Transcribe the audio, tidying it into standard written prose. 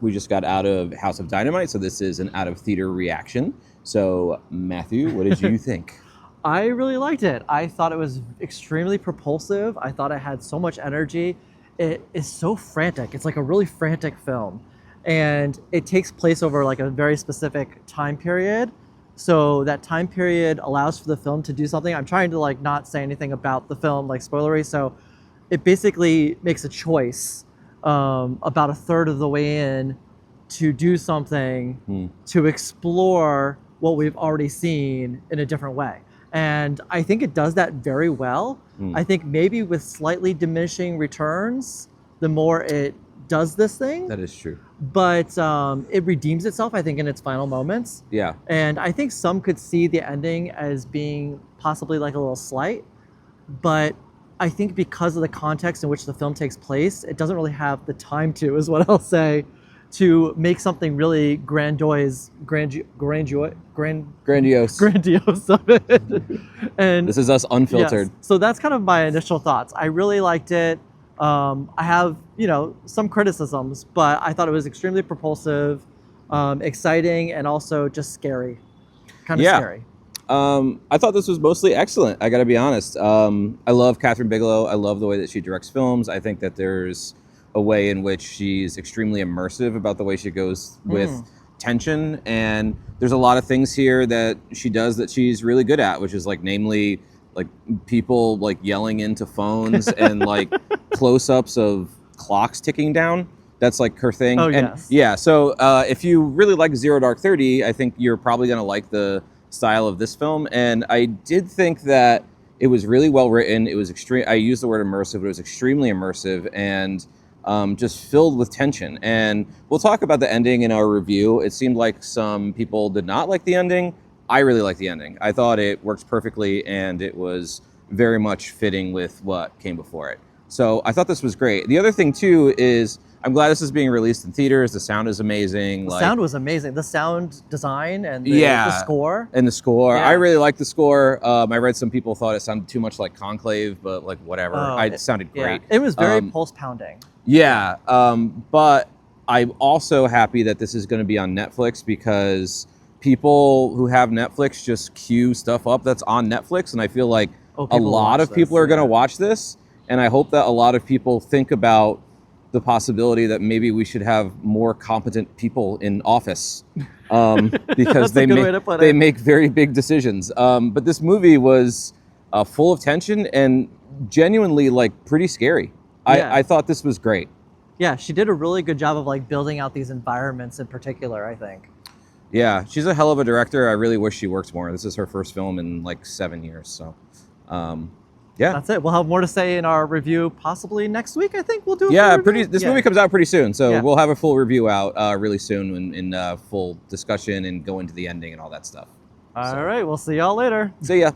We just got out of House of Dynamite, so this is an out-of-theater reaction. So, Matthew, what did you think? I really liked it. I thought it was extremely propulsive. I thought it had so much energy. It is so frantic. It's like a really frantic film. And it takes place over like a very specific time period. So that time period allows for the film to do something. I'm trying to like not say anything about the film, like spoilery. So it basically makes a choice about a third of the way in to do something to explore what we've already seen in a different way. And I think it does that very well. I think maybe with slightly diminishing returns, the more it does this thing. That is true. But it redeems itself, I think, in its final moments. Yeah. And I think some could see the ending as being possibly like a little slight. But I think because of the context in which the film takes place, it doesn't really have the time to, is what I'll say, to make something really grandiose of it. And this is us unfiltered. yes, so that's kind of my initial thoughts. I really liked it. I have, some criticisms, but I thought it was extremely propulsive, exciting, and also just scary. Kind of scary. I thought this was mostly excellent. I got to be honest. I love Kathryn Bigelow. I love the way that she directs films. I think that there's a way in which she's extremely immersive about the way she goes with tension. And there's a lot of things here that she does that she's really good at, which is like, namely, like people like yelling into phones and like close-ups of clocks ticking down. That's like her thing. Oh, and yes. Yeah. So if you really like Zero Dark 30, I think you're probably going to like the style of this film. And I did think that it was really well written. It was extreme. I used the word immersive, but it was extremely immersive and just filled with tension. And we'll talk about the ending in our review. It seemed like some people did not like the ending. I really liked the ending. I thought it worked perfectly and it was very much fitting with what came before it. So I thought this was great. The other thing too is I'm glad this is being released in theaters. The sound is amazing. The sound was amazing. The sound design and the score. And the score. Yeah. I really liked the score. I read some people thought it sounded too much like Conclave, but like whatever. It sounded great. It was very pulse pounding. Yeah. But I'm also happy that this is going to be on Netflix because people who have Netflix just queue stuff up that's on Netflix. And I feel like a lot of people are going to watch this. And I hope that a lot of people think about the possibility that maybe we should have more competent people in office because they make very big decisions. But this movie was full of tension and genuinely like pretty scary. Yeah. I thought this was great. Yeah, she did a really good job of like building out these environments in particular, I think. Yeah, she's a hell of a director. I really wish she worked more. This is her first film in like 7 years. So, yeah. That's it. We'll have more to say in our review possibly next week, I think. We'll do This movie comes out pretty soon. So we'll have a full review out really soon in full discussion and go into the ending and all that stuff. All right, we'll see y'all later. See ya.